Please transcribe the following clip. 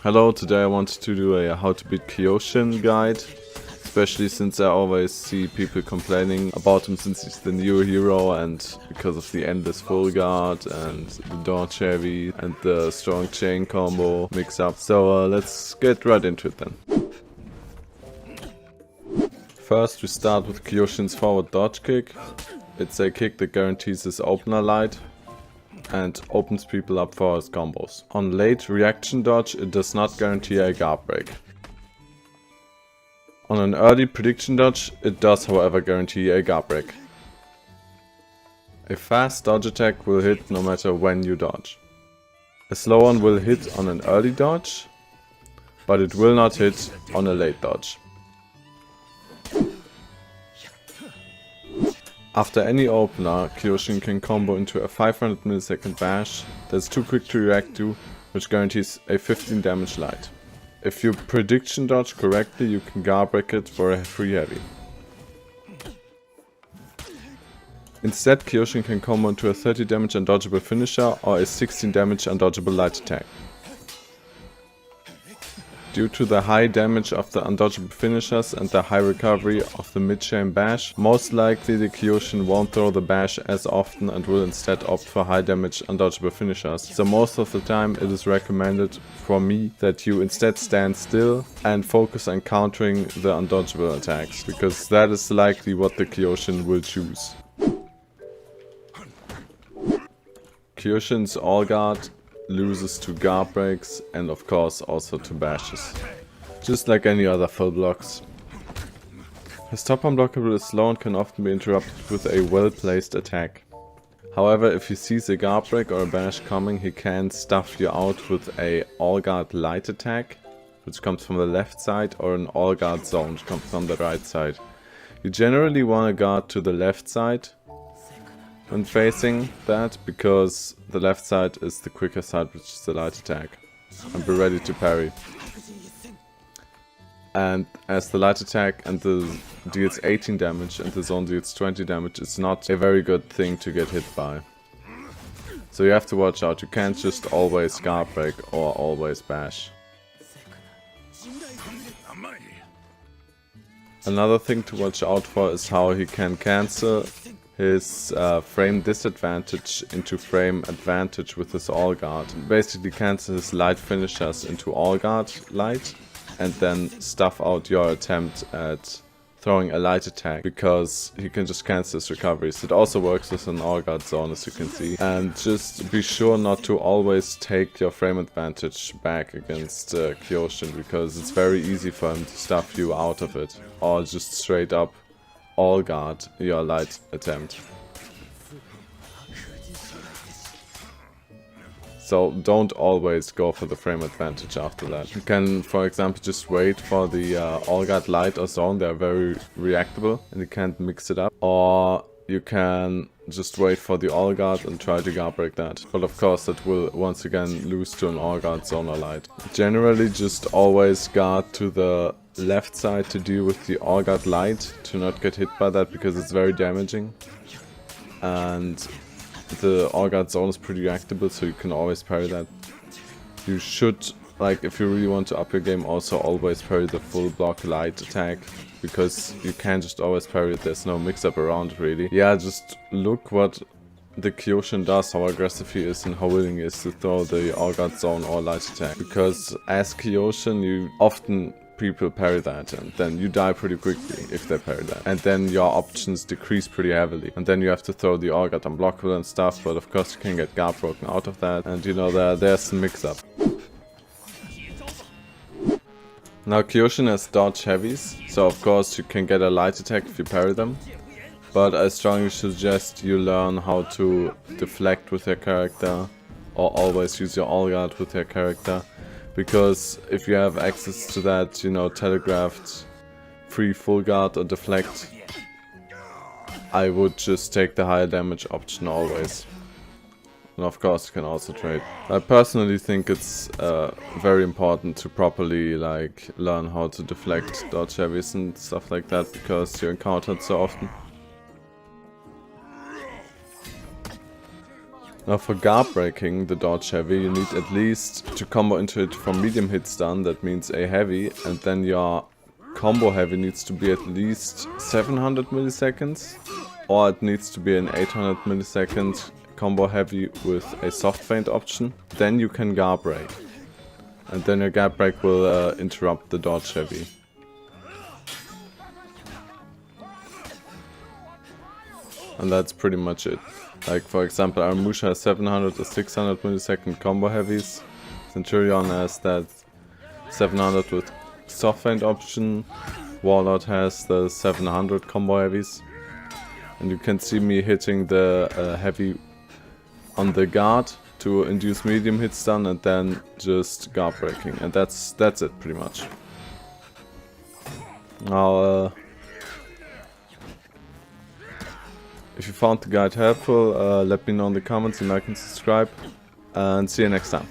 Hello, today I wanted to do a how to beat Kyoshin guide, especially since I always see people complaining about him since he's the new hero and because of the endless full guard and the dodge heavy and the strong chain combo mix-up. So let's get right into it then. First we start with Kyoshin's forward dodge kick. It's a kick that guarantees his opener light and opens people up for his combos. On late reaction dodge, it does not guarantee a guard break. On an early prediction dodge, it does however guarantee a guard break. A fast dodge attack will hit no matter when you dodge. A slow one will hit on an early dodge, but it will not hit on a late dodge. After any opener, Kyoshin can combo into a 500 millisecond bash that's too quick to react to, which guarantees a 15 damage light. If you prediction dodge correctly, you can guard break it for a free heavy. Instead, Kyoshin can combo into a 30 damage undodgeable finisher or a 16 damage undodgeable light attack. Due to the high damage of the undodgeable finishers and the high recovery of the mid-chain bash, most likely the Kyoshin won't throw the bash as often and will instead opt for high damage undodgeable finishers. So most of the time it is recommended for me that you instead stand still and focus on countering the undodgeable attacks, because that is likely what the Kyoshin will choose. Kyoshin's all guard loses to guard breaks and of course also to bashes, just like any other full blocks. His top unblockable is slow and can often be interrupted with a well-placed attack. However, if he sees a guard break or a bash coming, he can stuff you out with a all guard light attack, which comes from the left side, or an all guard zone, which comes from the right side. You generally want to guard to the left side when facing that, because the left side is the quicker side, which is the light attack, and be ready to parry. And as the light attack and the deals 18 damage and the zone deals 20 damage, it's not a very good thing to get hit by. So you have to watch out, you can't just always guard break or always bash. Another thing to watch out for is how he can cancel his frame disadvantage into frame advantage with his all guard. Basically cancel his light finishers into all guard light and then stuff out your attempt at throwing a light attack, because he can just cancel his recoveries. It also works with an all guard zone, as you can see. And just be sure not to always take your frame advantage back against Kyoshin, because it's very easy for him to stuff you out of it, or just straight up all guard your light attempt. So don't always go for the frame advantage after that. You can, for example, just wait for the all guard light or zone. They're very reactable and you can't mix it up. Or you can just wait for the all guard and try to guard break that. But of course that will once again lose to an all guard zone or light. Generally just always guard to the left side to deal with the all guard light, to not get hit by that, because it's very damaging. And the all guard zone is pretty reactable, so you can always parry that. You should, like, if you really want to up your game, also always parry the full block light attack, because you can't just always parry it, there's no mix up around it really. Yeah, just look what the Kyoshin does, how aggressive he is and how willing he is to throw the all guard zone or light attack. Because as Kyoshin you often people parry that, and then you die pretty quickly if they parry that, and then your options decrease pretty heavily, and then you have to throw the all guard unblockable and stuff, but of course you can get guard broken out of that, and you know there's some mix up. Now Kyoshin has dodge heavies, so of course you can get a light attack if you parry them, but I strongly suggest you learn how to deflect with your character, or always use your all guard with your character. Because if you have access to that, you know, telegraphed free full guard or deflect, I would just take the higher damage option always. And of course you can also trade. I personally think it's very important to properly learn how to deflect dodge heavies and stuff like that, because you encounter it so often. Now for guard breaking the dodge heavy, you need at least to combo into it from medium hit stun, that means a heavy, and then your combo heavy needs to be at least 700 milliseconds, or it needs to be an 800 millisecond combo heavy with a soft feint option. Then you can guard break, and then your guard break will interrupt the dodge heavy. And that's pretty much it. Like for example, Aramusha has 700 or 600 millisecond combo heavies. Centurion has that 700 with soft feint option. Warlord has the 700 combo heavies. And you can see me hitting the heavy on the guard to induce medium hit stun, and then just guard breaking. And that's it pretty much. Now if you found the guide helpful, let me know in the comments and like and subscribe, and see you next time.